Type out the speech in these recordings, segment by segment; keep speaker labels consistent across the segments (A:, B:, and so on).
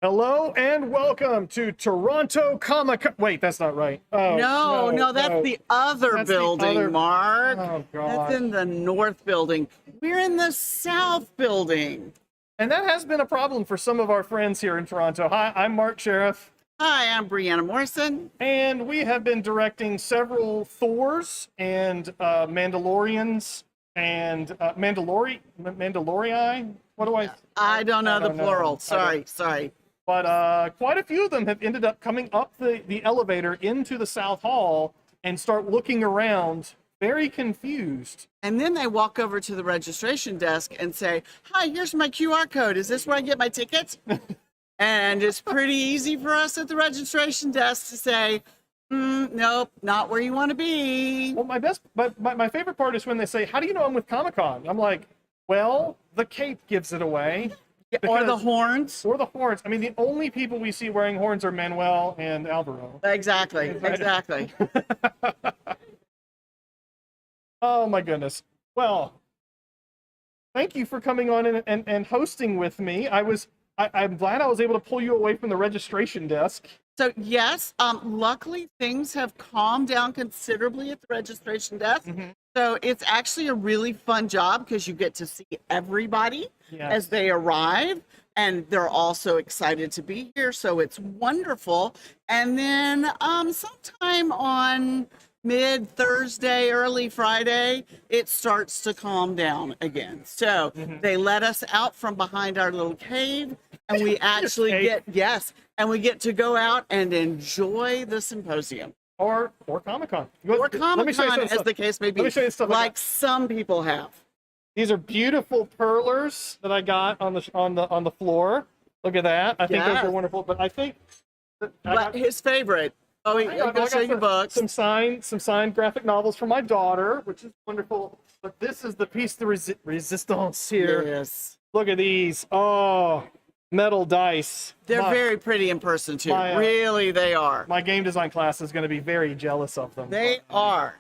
A: Hello and welcome to Toronto Comic-Con. Wait, that's not right. Oh,
B: no, that's the other building, Mark.
A: Oh, God.
B: That's in the north building. We're in the south building.
A: And that has been a problem for some of our friends here in Toronto. Hi, I'm Mark Sherriff.
B: Hi, I'm Brianna Morrison.
A: And we have been directing several Thors and Mandalorians and Mandalori. What do
B: I don't know the plural.
A: Know.
B: Sorry.
A: But quite a few of them have ended up coming up the elevator into the South Hall and start looking around very confused.
B: And then they walk over to the registration desk and say, hi, here's my QR code. Is this where I get my tickets? And it's pretty easy for us at the registration desk to say, nope, not where you want to be.
A: Well, my favorite part is when they say, how do you know I'm with Comic-Con? I'm like, well, the cape gives it away.
B: Or the horns.
A: Or the horns. I mean, the only people we see wearing horns are Manuel and Alvaro.
B: Exactly.
A: Oh, my goodness. Well, thank you for coming on and hosting with me. I'm glad I was able to pull you away from the registration desk.
B: So yes, luckily things have calmed down considerably at the registration desk. Mm-hmm. So it's actually a really fun job because you get to see everybody as they arrive, and they're also excited to be here. So it's wonderful. And then sometime on mid-Thursday, early Friday, it starts to calm down again. So they let us out from behind our little cave, and we actually get to go out and enjoy the symposium.
A: Or Comic-Con.
B: Or Comic-Con, as the case may be,
A: Let me show you stuff
B: like some people have.
A: These are beautiful perlers that I got on the floor. Look at that. I think those are wonderful. But I think
B: his favorite. Oh, I'm going to show you books.
A: Some signed graphic novels for my daughter, which is wonderful. But this is the piece de resistance here.
B: Yes.
A: Look at these. Oh, metal dice.
B: They're very pretty in person, too. Really, they are.
A: My game design class is going to be very jealous of them.
B: They are.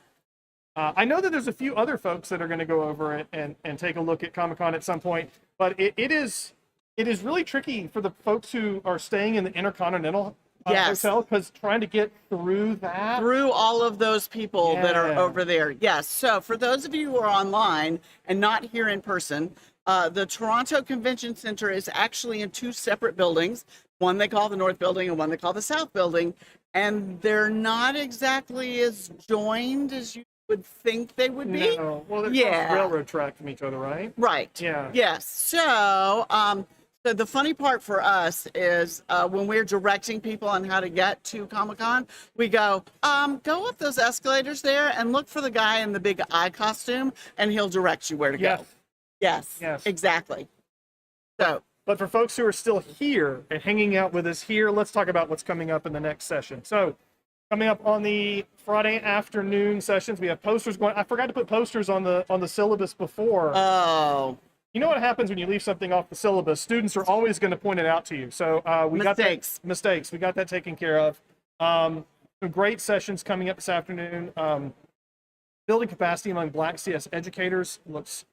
A: I know that there's a few other folks that are going to go over it and take a look at Comic-Con at some point. But it is really tricky for the folks who are staying in the Intercontinental hotel, because trying to get through
B: all of those people that are over there. Yes. So for those of you who are online and not here in person, the Toronto Convention Center is actually in two separate buildings. One they call the North Building and one they call the South Building. And they're not exactly as joined as you would think they would be.
A: No. Well, they're railroad track from each other, right?
B: Right.
A: Yeah.
B: Yes. So, so the funny part for us is when we're directing people on how to get to Comic-Con, we go up those escalators there and look for the guy in the big eye costume, and he'll direct you where to go. Yes, exactly. So,
A: but for folks who are still here and hanging out with us here, let's talk about what's coming up in the next session. So, coming up on the Friday afternoon sessions, we have posters going. I forgot to put posters on the syllabus before.
B: Oh.
A: You know what happens when you leave something off the syllabus? Students are always going to point it out to you. So we got mistakes. We got that taken care of. Some great sessions coming up this afternoon. Building capacity among Black CS educators looks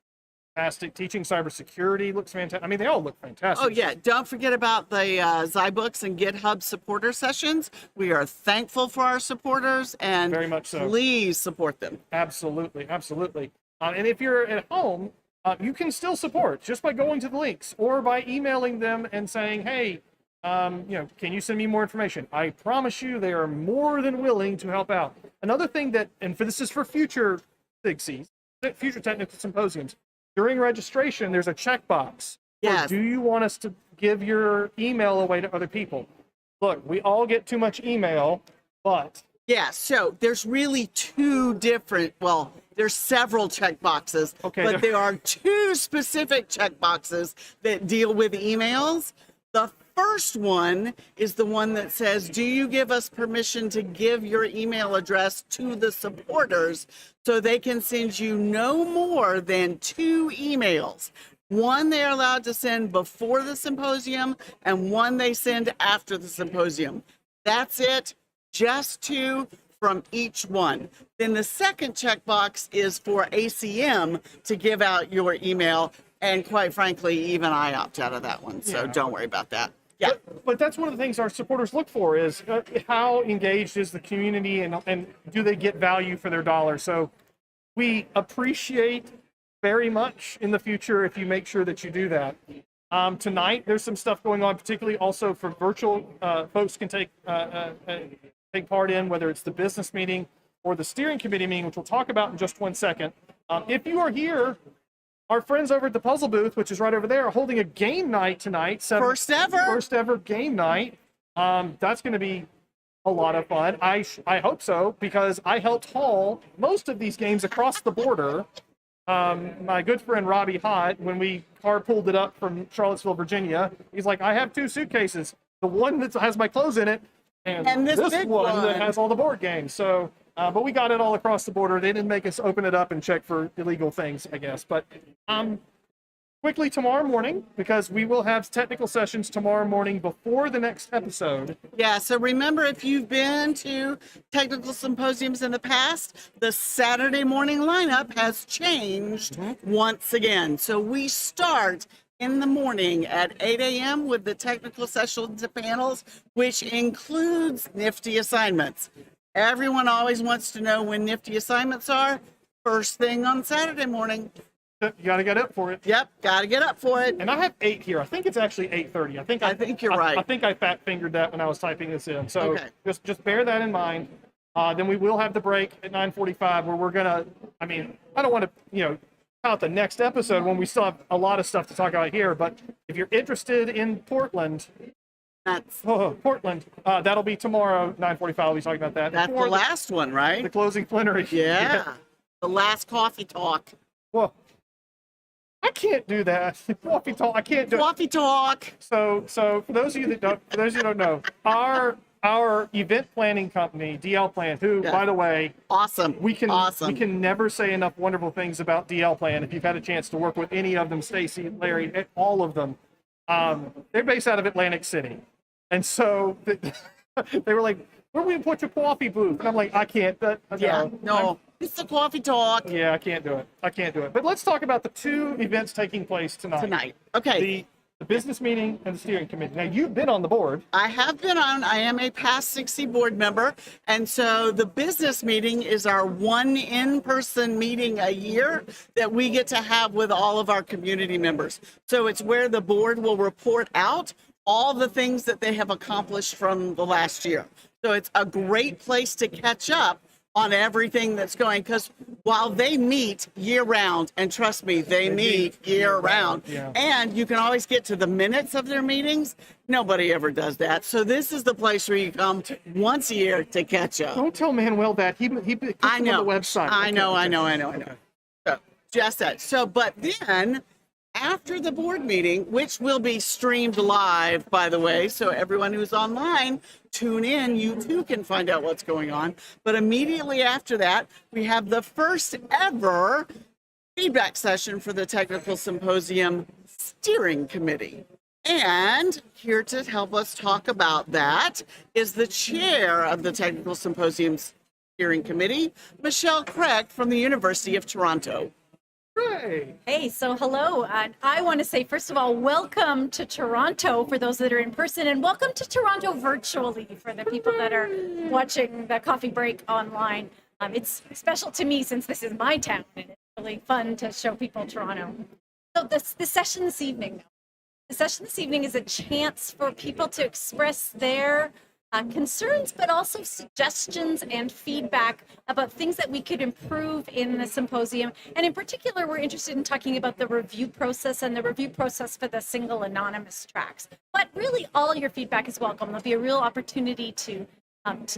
A: fantastic. Teaching cybersecurity looks fantastic. I mean, they all look fantastic.
B: Oh, yeah. Don't forget about the Zybooks and GitHub supporter sessions. We are thankful for our supporters, and
A: very much so.
B: Please support them.
A: Absolutely. And if you're at home, you can still support just by going to the links or by emailing them and saying, hey, can you send me more information? I promise you they are more than willing to help out. Another thing this is for future SIGCSEs, future technical symposiums, during registration, there's a checkbox.
B: Yes.
A: Or do you want us to give your email away to other people? Look, we all get too much email, but...
B: Yeah, so there's really there's several checkboxes, but there are two specific checkboxes that deal with emails. The first one is the one that says, do you give us permission to give your email address to the supporters so they can send you no more than 2 emails? One they're allowed to send before the symposium, and one they send after the symposium. That's it. Just 2 from each one. Then the second checkbox is for ACM to give out your email, and quite frankly, even I opt out of that one, so don't worry about that. Yeah.
A: But that's one of the things our supporters look for is how engaged is the community and do they get value for their dollar. So we appreciate very much in the future if you make sure that you do that. Tonight, there's some stuff going on, particularly also for virtual folks can take part in, whether it's the business meeting or the steering committee meeting, which we'll talk about in just 1 second. If you are here, our friends over at the Puzzle Booth, which is right over there, are holding a game night tonight.
B: First ever
A: Game night. That's going to be a lot of fun. I hope so, because I helped haul most of these games across the border. My good friend Robbie Hott, when we carpooled it up from Charlottesville, Virginia, he's like, I have 2 suitcases. The one that has my clothes in it, and this
B: big
A: one that has all the board games. So, but we got it all across the border. They didn't make us open it up and check for illegal things, I guess. But quickly tomorrow morning, because we will have technical sessions tomorrow morning before the next episode.
B: Yeah, so remember, if you've been to technical symposiums in the past, the Saturday morning lineup has changed once again. So we start in the morning at 8 a.m. with the technical sessions and panels, which includes nifty assignments. Everyone always wants to know when nifty assignments are. First thing on Saturday morning.
A: You got to get up for it.
B: Yep, got to get up for it.
A: And I have 8 here. I think it's actually 8:30. I think
B: you're right.
A: I think I fat fingered that when I was typing this in. So
B: Okay.
A: just bear that in mind. Then we will have the break at 9:45 where we're gonna. I mean, I don't want to count the next episode when we still have a lot of stuff to talk about here. But if you're interested in Portland, that'll be tomorrow 9:45. We'll be talking about that.
B: That's the last one, right?
A: The closing plenary.
B: Yeah. The last coffee talk.
A: Well, I can't do that. Coffee talk. I can't do
B: Coffee talk.
A: So for those of you that don't know, our event planning company, DL Plan, who, by the way,
B: awesome.
A: We can never say enough wonderful things about DL Plan. If you've had a chance to work with any of them, Stacy, Larry, all of them, they're based out of Atlantic City, and so they were like, "Where are we gonna put your coffee booth?" And I'm like, "I can't."
B: No. It's the coffee talk.
A: Yeah, I can't do it. But let's talk about the 2 events taking place tonight.
B: Okay.
A: The business meeting and the steering committee. Now, you've been on the board.
B: I have been on. I am a past SIGCSE board member. And so the business meeting is our one in-person meeting a year that we get to have with all of our community members. So it's where the board will report out all the things that they have accomplished from the last year. So it's a great place to catch up on everything that's going, because while they meet year round, and trust me, they meet year round, and you can always get to the minutes of their meetings, nobody ever does that. So this is the place where you come once a year to catch up.
A: Don't tell Manuel that. He puts it on the website.
B: I know. So just that. So, but then after the board meeting, which will be streamed live, by the way, so everyone who's online, tune in, you too can find out what's going on. But immediately after that, we have the first ever feedback session for the Technical Symposium Steering Committee. And here to help us talk about that is the chair of the Technical Symposium Steering Committee, Michelle Craig from the University of Toronto.
A: Hooray.
C: Hey, so hello. I want to say, first of all, welcome to Toronto for those that are in person, and welcome to Toronto virtually for the people that are watching the Coffee Break online. It's special to me since this is my town, and it's really fun to show people Toronto. So the session this evening, is a chance for people to express their concerns, but also suggestions and feedback about things that we could improve in the symposium. And in particular, we're interested in talking about the review process and the review process for the single anonymous tracks. But really, all your feedback is welcome. There'll be a real opportunity to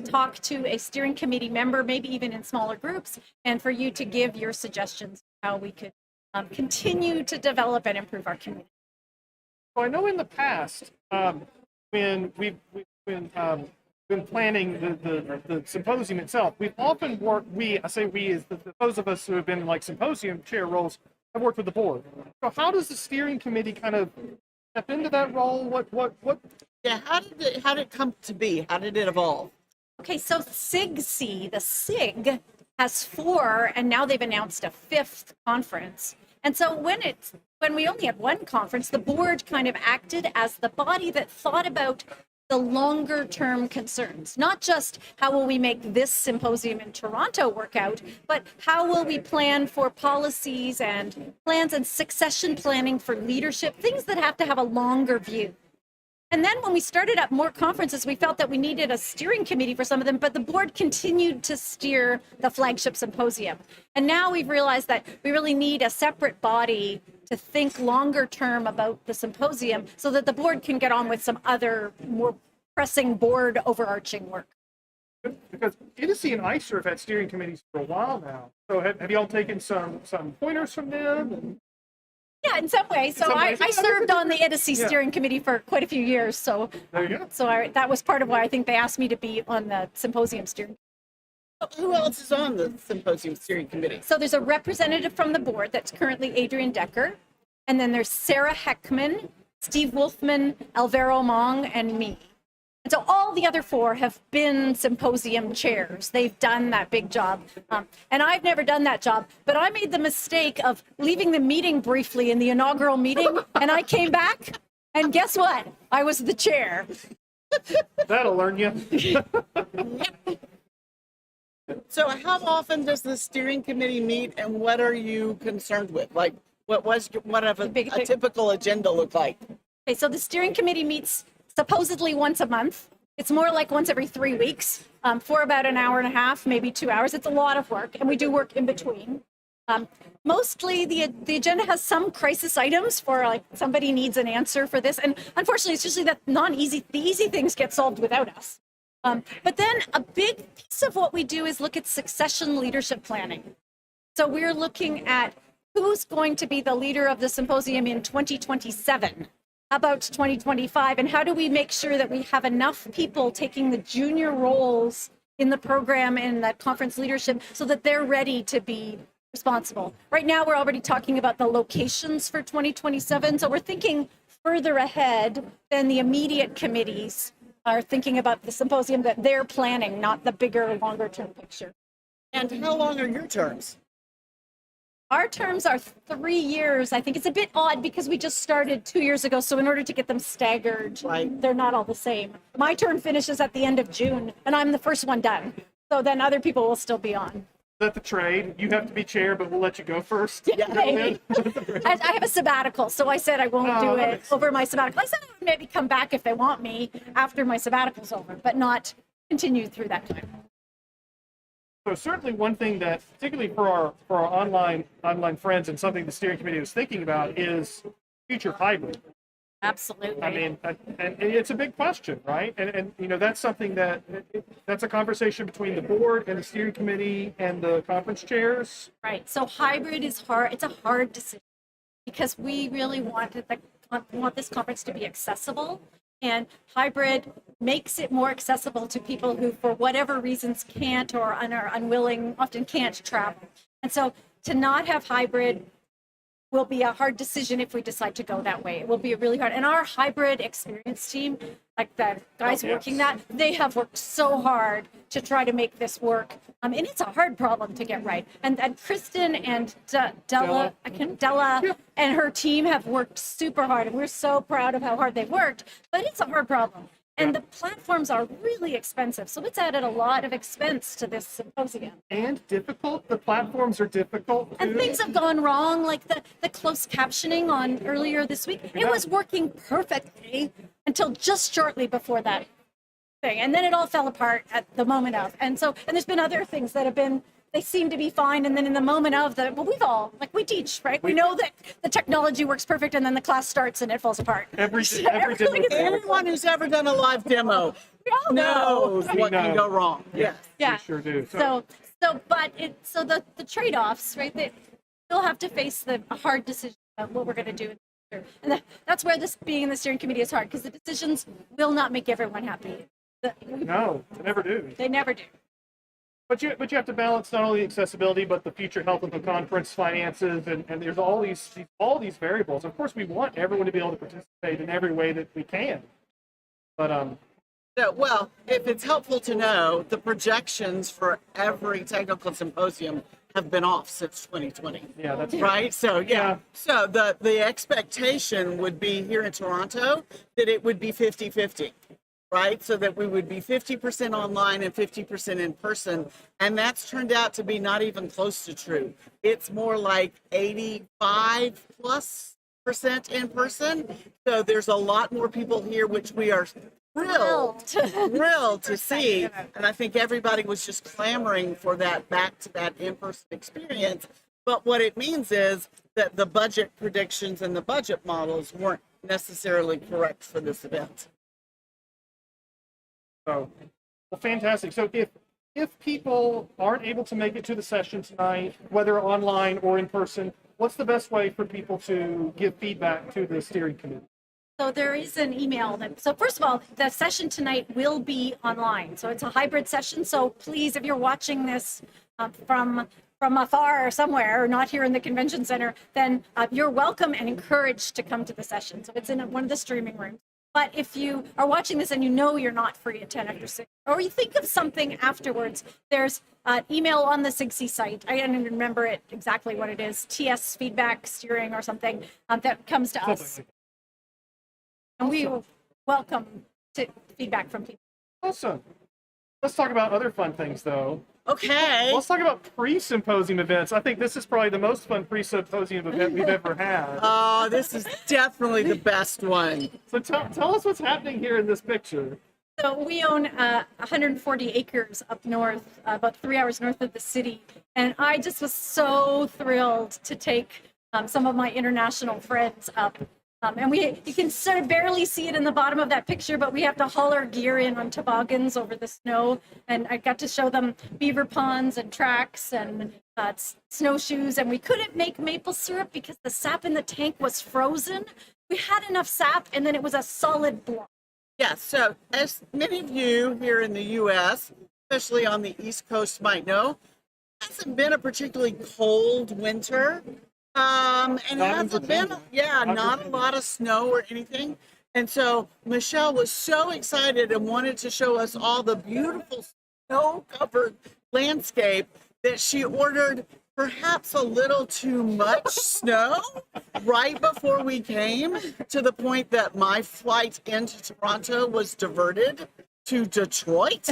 C: talk to a steering committee member, maybe even in smaller groups, and for you to give your suggestions how we could continue to develop and improve our community.
A: So I know in the past, when we've been planning the symposium itself, we've often worked, I say we as those of us who have been in like symposium chair roles, have worked with the board. So how does the steering committee kind of step into that role? What?
B: Yeah, how did it come to be? How did it evolve?
C: Okay, so SIGCSE, the SIG, has 4, and now they've announced a 5th conference. And so when when we only had one conference, the board kind of acted as the body that thought about the longer term concerns, not just how will we make this symposium in Toronto work out, but how will we plan for policies and plans and succession planning for leadership, things that have to have a longer view. And then when we started up more conferences, we felt that we needed a steering committee for some of them, but the board continued to steer the flagship symposium. And now we've realized that we really need a separate body to think longer term about the symposium so that the board can get on with some other more pressing board overarching work.
A: Because IDSE and ICER have had steering committees for a while now. So have y'all taken some pointers from them?
C: Yeah, in some ways. So I served on the IDSE steering committee for quite a few years. So
A: there you go.
C: So that was part of why I think they asked me to be on the symposium steering.
B: Who else is on the symposium steering committee?
C: So there's a representative from the board that's currently Adrian Decker. And then there's Sarah Heckman, Steve Wolfman, Alvaro Mong, and me. And so all the other four have been symposium chairs. They've done that big job. And I've never done that job, but I made the mistake of leaving the meeting briefly in the inaugural meeting, and I came back, and guess what? I was the chair.
A: That'll learn you.
B: So how often does the steering committee meet, and what are you concerned with? Like, what a typical agenda look like?
C: Okay, so the steering committee meets supposedly once a month. It's more like once every 3 weeks for about an hour and a half, maybe 2 hours. It's a lot of work, and we do work in between. Mostly the agenda has some crisis items for like somebody needs an answer for this. And unfortunately, it's usually the easy things get solved without us. But then a big piece of what we do is look at succession leadership planning. So we're looking at who's going to be the leader of the symposium in 2027, about 2025, and how do we make sure that we have enough people taking the junior roles in the program and that conference leadership so that they're ready to be responsible. Right now, we're already talking about the locations for 2027, so we're thinking further ahead than the immediate committees are thinking about the symposium that they're planning, not the bigger, longer term picture.
B: And how long are your terms?
C: Our terms are 3 years. I think it's a bit odd because we just started 2 years ago. So in order to get them staggered,
B: right,
C: they're not all the same. My term finishes at the end of June, and I'm the first one done. So then other people will still be on.
A: Is that the trade? You have to be chair, but we'll let you go first.
C: Yeah, maybe. I have a sabbatical, so I said I won't do it over my sabbatical. I said I would maybe come back if they want me after my sabbatical's over, but not continue through that time.
A: So certainly one thing that, particularly for our online friends, and something the steering committee was thinking about is future hybrid.
C: Absolutely.
A: I mean, and it's a big question, right? And you know, that's something that's a conversation between the board and the steering committee and the conference chairs.
C: Right. So hybrid is hard. It's a hard decision because we really want this conference to be accessible, and hybrid makes it more accessible to people who, for whatever reasons, can't or are unwilling, often can't travel. And so to not have hybrid will be a hard decision if we decide to go that way. It will be really hard. And our hybrid experience team, like the guys working that, they have worked so hard to try to make this work. And it's a hard problem to get right. And Kristen and Della and her team have worked super hard. And we're so proud of how hard they've worked. But it's a hard problem. And the platforms are really expensive. So it's added a lot of expense to this symposium.
A: And difficult. The platforms are difficult too.
C: And things have gone wrong, like the closed captioning on earlier this week. It was working perfectly until just shortly before that thing. And then it all fell apart at the moment of. And there's been other things that have been, they seem to be fine. And then in the moment of we teach, right? We know that the technology works perfect, and then the class starts and it falls apart.
B: Everyone who's ever done a live demo knows what can go wrong.
A: Yes.
C: Yeah.
A: We sure do.
C: So the trade-offs, right? They still have to face the hard decision of what we're going to do in the future. And that's where this being in the steering committee is hard, because the decisions will not make everyone happy.
A: No, they never do.
C: They never do.
A: But you have to balance not only accessibility, but the future health of the conference, finances, and there's all these variables. Of course, we want everyone to be able to participate in every way that we can. But
B: well, if it's helpful to know, the projections for every technical symposium have been off since 2020.
A: Yeah, that's
B: Right? So,
A: Yeah.
B: So the expectation would be here in Toronto that it would be 50-50, right? So that we would be 50% online and 50% in person. And that's turned out to be not even close to true. It's more like 85+% in person. So there's a lot more people here, which we are thrilled to see. And I think everybody was just clamoring for that back to that in-person experience. But what it means is that the budget predictions and the budget models weren't necessarily correct for this event.
A: So, well, fantastic. So if people aren't able to make it to the session tonight, whether online or in person, what's the best way for people to give feedback to the steering committee?
C: So there is an email so first of all, the session tonight will be online. So it's a hybrid session. So please, if you're watching this from afar or somewhere, or not here in the convention center, then you're welcome and encouraged to come to the session. So it's in one of the streaming rooms. But if you are watching this and you know you're not free at 10 after 6, or you think of something afterwards, there's an email on the SIGCSE site. I don't even remember it exactly what it is, TS feedback steering or something that comes to us. And we welcome feedback from people.
A: Awesome. Let's talk about other fun things, though.
B: Okay.
A: Let's talk about pre-symposium events. I think this is probably the most fun pre-symposium event we've ever had.
B: Oh, this is definitely the best one.
A: So tell us what's happening here in this picture.
C: So we own 140 acres up north, about 3 hours north of the city. And I just was so thrilled to take some of my international friends up. And you can sort of barely see it in the bottom of that picture, but we have to haul our gear in on toboggans over the snow. And I got to show them beaver ponds and tracks and snowshoes. And we couldn't make maple syrup because the sap in the tank was frozen. We had enough sap, and then it was a solid block.
B: Yes, so as many of you here in the U.S., especially on the East Coast, might know, it hasn't been a particularly cold winter. And it hasn't been, not a lot of snow or anything. And so Michelle was so excited and wanted to show us all the beautiful snow-covered landscape that she ordered perhaps a little too much snow right before we came, to the point that my flight into Toronto was diverted to Detroit.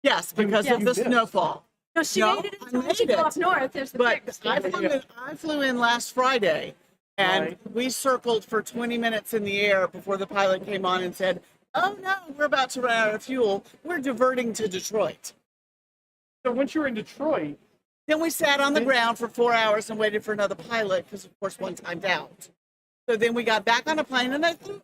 B: Yes, because of the snowfall.
C: No, she made it in time to go up north. There's the
B: But I flew in last Friday, and we circled for 20 minutes in the air before the pilot came on and said, "Oh no, we're about to run out of fuel. We're diverting to Detroit."
A: So once you were in Detroit,
B: then we sat on the ground for 4 hours and waited for another pilot because, of course, one timed out. So then we got back on a plane and I flew.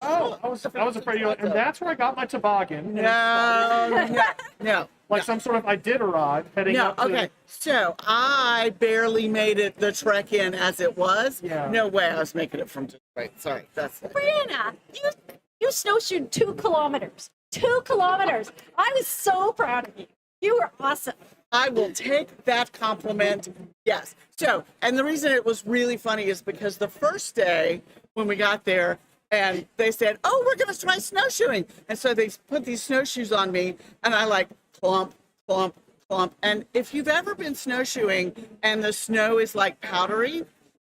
A: I was afraid you. And that's where I got my toboggan.
B: No.
A: Like some sort of Iditarod heading up to...
B: Okay, so I barely made it the trek in as it was.
A: Yeah.
B: No way I was making it from Detroit. Sorry, that's it.
C: Brianna, you snowshoed 2 kilometers. 2 kilometers. I was so proud of you. You were awesome.
B: I will take that compliment. Yes. So, and the reason it was really funny is because the first day when we got there, and they said, "Oh, we're going to try snowshoeing." And so they put these snowshoes on me, and I like clump, clump, clump. And if you've ever been snowshoeing and the snow is like powdery,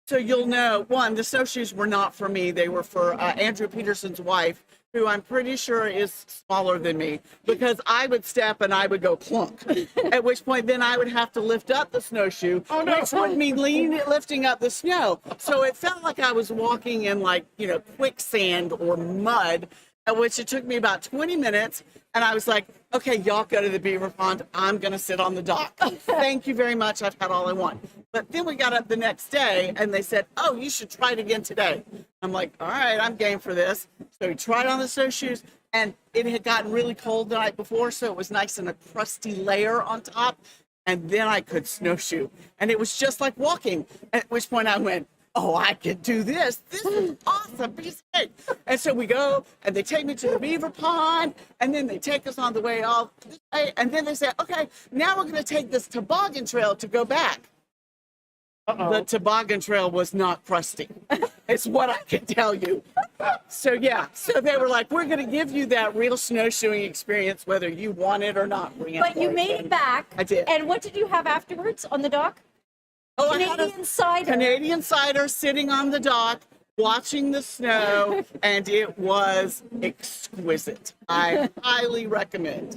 B: so you'll know, one, the snowshoes were not for me. They were for Andrew Peterson's wife, who I'm pretty sure is smaller than me, because I would step and I would go clunk, at which point then I would have to lift up the snowshoe, which would mean lifting up the snow. So it felt like I was walking in quicksand or mud, at which it took me about 20 minutes. And I was like, "Okay, y'all go to the beaver pond. I'm going to sit on the dock. Thank you very much. I've had all I want." But then we got up the next day and they said, "Oh, you should try it again today." I'm like, "All right, I'm game for this." So we tried on the snowshoes, and it had gotten really cold the night before, so it was nice and a crusty layer on top. And then I could snowshoe. And it was just like walking, at which point I went, "Oh, I could do this. This is awesome. Piece of cake." And so we go, and they take me to the beaver pond, and then they take us on the way all this way, and then they say, "Okay, now we're going to take this toboggan trail to go back." The toboggan trail was not crusty. It's what I can tell you. So yeah, so they were like, we're going to give you that real snowshoeing experience, whether you want it or not.
C: But you made it back.
B: I did.
C: And what did you have afterwards on the dock?
B: Oh, I had a
C: Canadian cider.
B: Canadian cider sitting on the dock, watching the snow, and it was exquisite. I highly recommend.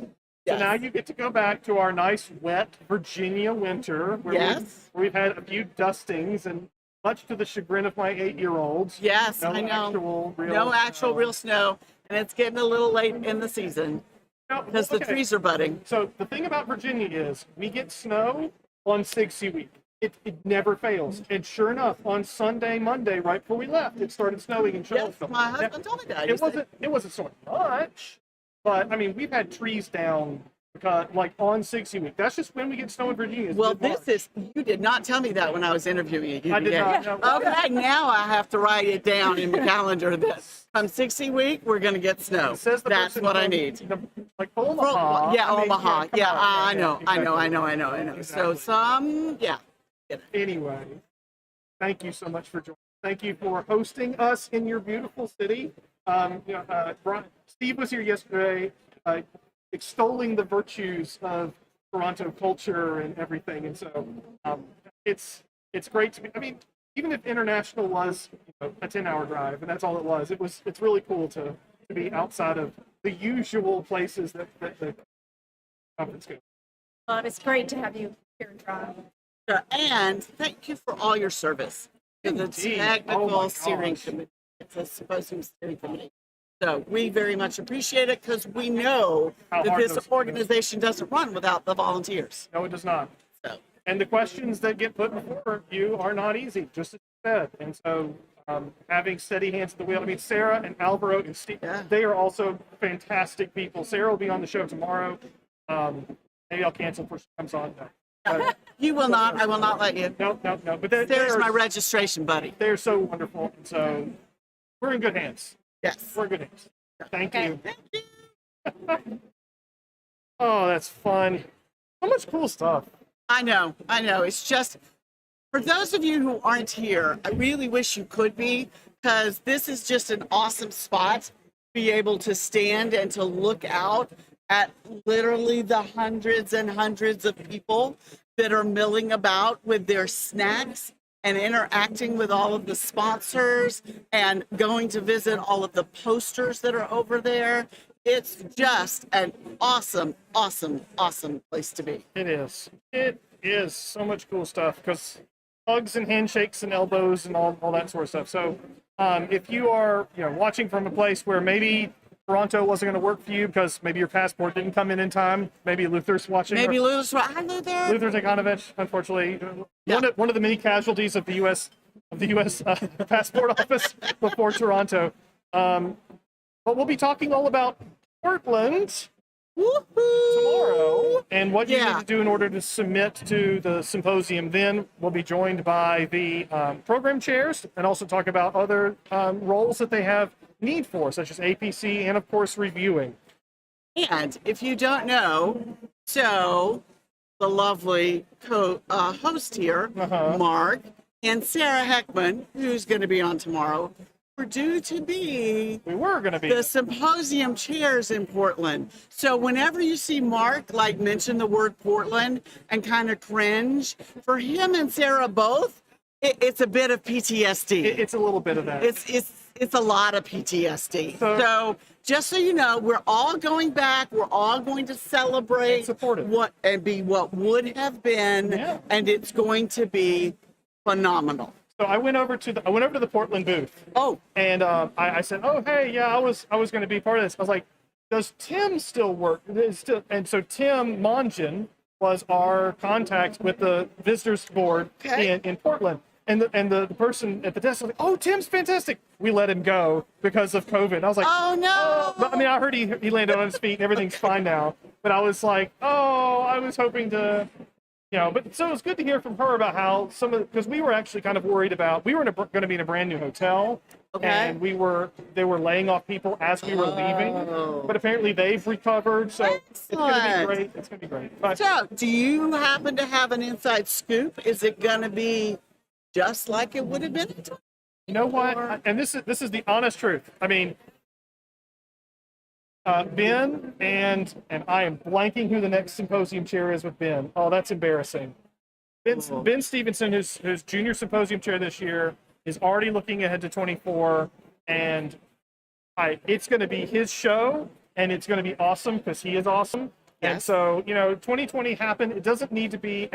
A: So
B: Yes.
A: now you get to go back to our nice, wet Virginia winter, where
B: Yes.
A: we've had a few dustings, and much to the chagrin of my 8-year-olds.
B: Yes,
A: no
B: I know.
A: Actual, real
B: No actual
A: snow.
B: real snow, and it's getting a little late in the season
A: No,
B: because the
A: okay.
B: trees are budding.
A: So the thing about Virginia is we get snow on SIGCSE week. It never fails. And sure enough, on Sunday, Monday, right before we left, it started snowing in
B: Yes,
A: Charlottesville.
B: my husband told me that. He
A: It
B: said,
A: wasn't so much, but I mean we've had trees down because like on SIGCSE week. That's just when we get snow in Virginia.
B: well, you did not tell me that when I was interviewing you.
A: I did not. No.
B: Okay, now I have to write it down in my calendar that come 60 week, we're going to get snow.
A: It says the
B: That's
A: person
B: what I
A: from
B: need.
A: like Omaha.
B: Yeah,
A: I mean,
B: Omaha.
A: come
B: Yeah,
A: on.
B: I know.
A: Exactly.
B: So
A: Exactly. Anyway, thank you so much for joining. Thank you for hosting us in your beautiful city. Steve was here yesterday, extolling the virtues of Toronto culture and everything, and so it's great to be. I mean, even if international was a 10-hour drive, and that's all it was, it's really cool to be outside of the usual places that the conference goes.
C: Well, it's great to have you here in Toronto.
B: And thank you for all your service to the
A: Indeed.
B: technical
A: Oh my
B: steering
A: gosh.
B: committee. It's a symposium steering committee. So we very much appreciate it because we know
A: How
B: that
A: hard
B: this
A: those-
B: organization doesn't run without the volunteers.
A: No, it does not.
B: So
A: And the questions that get put before you are not easy, just as you said. And so having steady hands at the wheel. I mean, Sarah and Alvaro and Steve,
B: Yeah.
A: they are also fantastic people. Sarah will be on the show tomorrow. Maybe I'll cancel before she comes on. But,
B: you will not. I will not let you.
A: no. But they're,
B: There's
A: they're,
B: my registration, buddy.
A: they're so wonderful. And so we're in good hands.
B: Yes.
A: We're in good hands. Thank
C: Okay.
A: you.
B: Thank you.
A: Oh, that's fun. So much cool stuff.
B: I know. It's just, for those of you who aren't here, I really wish you could be, because this is just an awesome spot to be able to stand and to look out at literally the hundreds and hundreds of people that are milling about with their snacks and interacting with all of the sponsors and going to visit all of the posters that are over there. It's just an awesome, awesome, awesome place to be.
A: It is. It is so much cool stuff because hugs and handshakes and elbows and all that sort of stuff. So if you are watching from a place where maybe Toronto wasn't going to work for you because maybe your passport didn't come in time, maybe Luther's watching.
B: Maybe Luther's right. Hi, Luther.
A: Luther Zakanovich, unfortunately,
B: Yeah.
A: one of the many casualties of the U.S. passport office before Toronto. But we'll be talking all about Portland
B: Woohoo!
A: tomorrow and what you
B: Yeah.
A: need to do in order to submit to the symposium. Then we'll be joined by the program chairs and also talk about other roles that they have need for, such as APC and, of course, reviewing.
B: And if you don't know, so the lovely host here, Mark and Sarah Heckman, who's going to be on tomorrow, were due to be
A: We were going to be.
B: the symposium chairs in Portland. So whenever you see Mark mention the word Portland and kind of cringe, for him and Sarah both, it's a bit of PTSD.
A: It's a little bit of that.
B: It's a lot of PTSD.
A: So-
B: So just so you know, we're all going back. We're all going to celebrate
A: And support it.
B: what would have been,
A: Yeah.
B: and it's going to be phenomenal.
A: So I went over to the Portland booth.
B: Oh,
A: And I said, "Oh, hey, yeah, I was going to be part of this." I was like, "Does Tim still work?" And so Tim Mongen was our contact with the visitors board
B: Okay.
A: in Portland. And the person at the desk was like, "Oh, Tim's fantastic." We let him go because of COVID. And I was like,
B: oh no!
A: But I mean, I heard he landed on his feet and everything's fine now. But I was like, "Oh, I was hoping to." But so it was good to hear from her about how because we were actually kind of worried about, we were going to be in a brand new hotel,
B: Okay.
A: and they were laying off people as we were leaving,
B: Oh.
A: but apparently they've recovered, so it's going to be
B: Excellent.
A: great. It's going to be great. But
B: So, do you happen to have an inside scoop? Is it going to be just like it would have been?
A: You know what?
B: Or-
A: And this is the honest truth. I mean, Ben and I am blanking who the next symposium chair is with Ben. Oh, that's embarrassing. Ben Stevenson, who's junior symposium chair this year, is already looking ahead to 24, and it's going to be his show, and it's going to be awesome because he is awesome. And
B: Yes.
A: so, 2020 happened. It doesn't need to be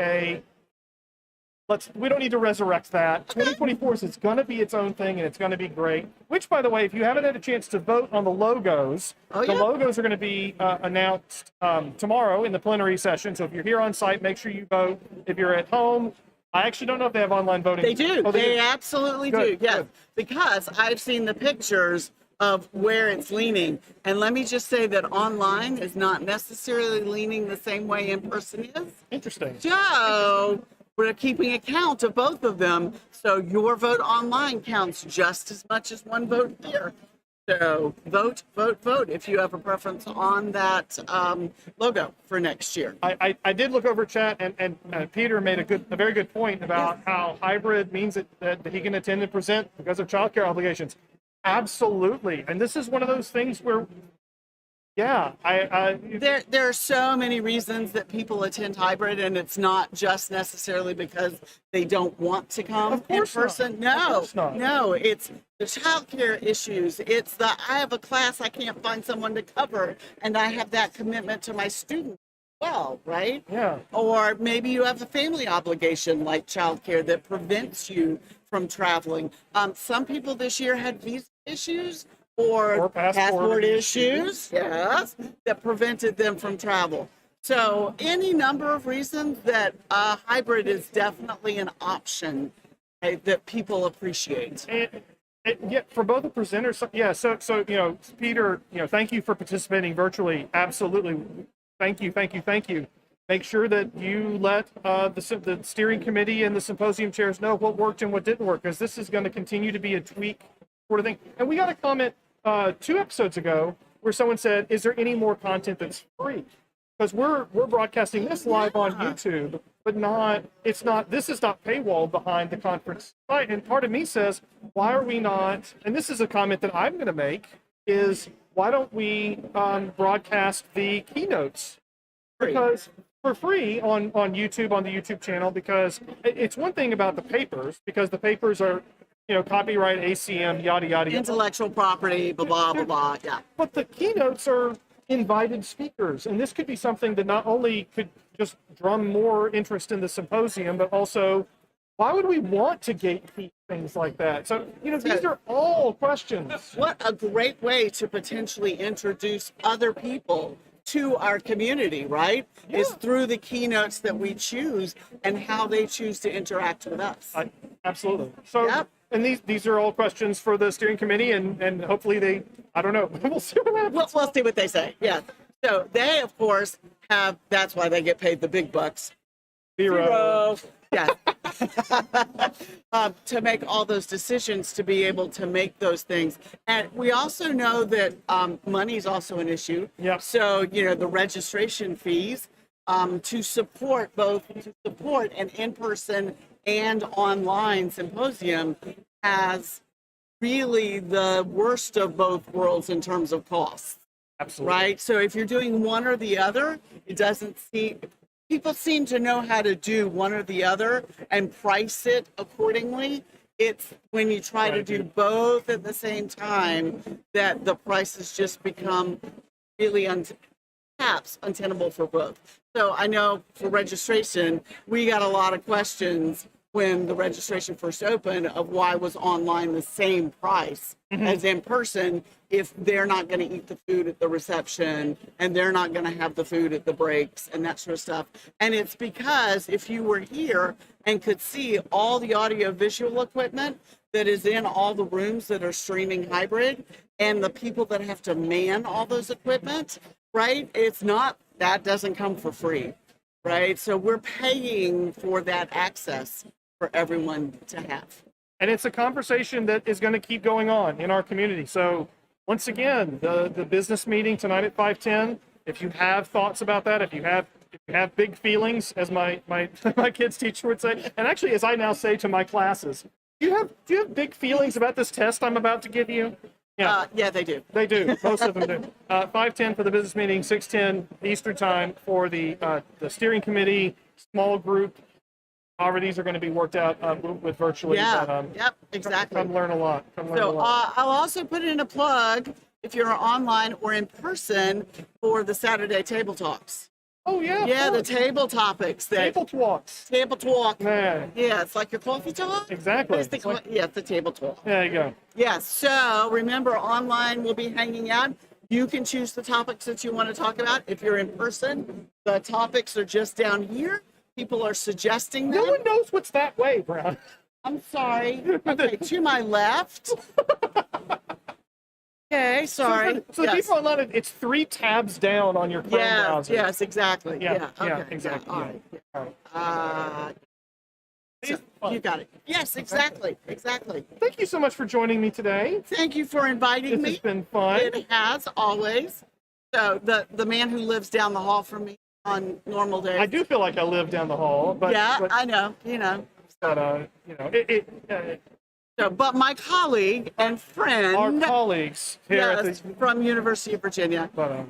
A: we don't need to resurrect that. 2024 is going to be its own thing, and it's going to be great. Which, by the way, if you haven't had a chance to vote on the logos, the logos are going to be announced tomorrow in the plenary session. So if you're here on site, make sure you vote. If you're at home, I actually don't know if they have online voting.
B: They do.
A: Oh,
B: they
A: do?
B: absolutely
A: Good,
B: do. Yes,
A: good.
B: because I've seen the pictures of where it's leaning, and let me just say that online is not necessarily leaning the same way in person is.
A: Interesting.
B: So we're keeping account of both of them. So your vote online counts just as much as one vote here. So vote, vote, vote if you have a preference on that logo for next year.
A: I did look over chat, and Peter made a very good point about how hybrid means that he can attend and present because of childcare obligations. Absolutely, and this is one of those things where, yeah,
B: There are so many reasons that people attend hybrid, and it's not just necessarily because they don't want to come
A: Of
B: in
A: course not.
B: person.
A: Of
B: No,
A: course not.
B: no, it's the childcare issues. It's the I have a class I can't find someone to cover, and I have that commitment to my students. Well, right?
A: Yeah.
B: Or maybe you have a family obligation like childcare that prevents you from traveling. Some people this year had visa issues or
A: passport
B: issues, yes, that prevented them from travel. So any number of reasons that hybrid is definitely an option that people appreciate.
A: Yeah, for both the presenters, yeah. So Peter, thank you for participating virtually. Absolutely, thank you. Make sure that you let the steering committee and the symposium chairs know what worked and what didn't work, because this is going to continue to be a tweak sort of thing. And we got a comment 2 episodes ago where someone said, "Is there any more content that's free?" Because we're broadcasting this live on YouTube, but this is not paywalled behind the conference site. And part of me says, why are we not? And this is a comment that I'm going to make: is why don't we broadcast the keynotes? Because for free on YouTube, on the YouTube channel, because it's one thing about the papers, because the papers are, copyright, ACM, yada, yada, yada.
B: Intellectual property, blah, blah, blah, blah, yeah.
A: But the keynotes are invited speakers, and this could be something that not only could just drum more interest in the symposium, but also, why would we want to gatekeep things like that? So, these are all questions.
B: What a great way to potentially introduce other people to our community, right?
A: Yeah.
B: Is through the keynotes that we choose and how they choose to interact with us.
A: Absolutely. So,
B: Yep.
A: and these are all questions for the steering committee, and hopefully I don't know, we'll see what happens.
B: We'll see what they say. Yeah. So they, of course, that's why they get paid the big bucks.
A: Zero.
B: Yeah. To make all those decisions, to be able to make those things. And we also know that money is also an issue.
A: Yep.
B: So, the registration fees to support an in-person and online symposium has really the worst of both worlds in terms of costs.
A: Absolutely.
B: Right? So if you're doing one or the other, people seem to know how to do one or the other and price it accordingly. It's when you try to do both at the same time that the prices just become really untenable for both. So I know for registration, we got a lot of questions when the registration first opened of why was online the same price as in person if they're not going to eat the food at the reception and they're not going to have the food at the breaks and that sort of stuff. And it's because if you were here and could see all the audio visual equipment that is in all the rooms that are streaming hybrid and the people that have to man all those equipment, right? That doesn't come for free, right? So we're paying for that access for everyone to have.
A: And it's a conversation that is going to keep going on in our community. So once again, the business meeting tonight at 5:10, if you have thoughts about that, if you have big feelings, as my kids teacher would say, and actually as I now say to my classes, Do you have big feelings about this test I'm about to give you? Yeah.
B: Yeah, they do.
A: They do. Most of them do. 5:10 for the business meeting, 6:10 Eastern time for the steering committee, small group. However, these are going to be worked out with virtually.
B: Yeah.
A: But,
B: Yep. Exactly.
A: Come learn a lot.
B: So I'll also put in a plug if you're online or in person for the Saturday table talks.
A: Oh yeah.
B: Yeah, the table topics.
A: Table talks.
B: Table talk.
A: Yeah.
B: Yeah, it's like your coffee talk.
A: Exactly.
B: It's the table talk.
A: There you go.
B: Yeah, so remember, online we'll be hanging out. You can choose the topics that you want to talk about. If you're in person, the topics are just down here. People are suggesting them.
A: No one knows what's that way, Brown.
B: I'm sorry. Okay, to my left. Okay, sorry.
A: So the people online, it's 3 tabs down on your Chrome browser.
B: Yes, exactly.
A: Yeah,
B: Okay,
A: exactly.
B: all right.
A: All right.
B: So, you got it. Yes, exactly.
A: Thank you so much for joining me today.
B: Thank you for inviting
A: This
B: me.
A: has been fun.
B: It has always. So the man who lives down the hall from me on normal days.
A: I do feel like I live down the hall, but
B: Yeah,
A: but,
B: I know. So, but my colleague and friend,
A: our colleagues here at
B: yes,
A: the.
B: from University of Virginia.
A: But,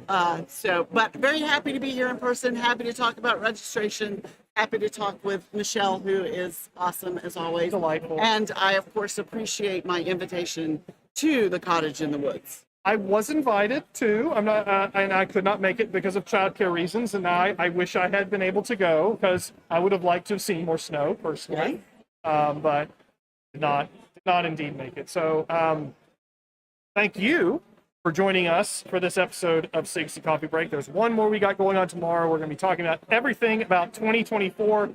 B: But very happy to be here in person. Happy to talk about registration. Happy to talk with Michelle, who is awesome as always.
A: Delightful.
B: And I, of course, appreciate my invitation to the Cottage in the Woods.
A: I was invited to. I'm not, and I could not make it because of childcare reasons. And I wish I had been able to go because I would have liked to have seen more snow personally, but did not indeed make it. So thank you for joining us for this episode of SIGCSE Coffee Break. There's one more we got going on tomorrow. We're going to be talking about everything about 2024,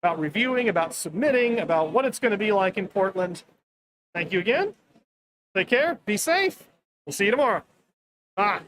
A: about reviewing, about submitting, about what it's going to be like in Portland. Thank you again. Take care. Be safe. We'll see you tomorrow. Bye.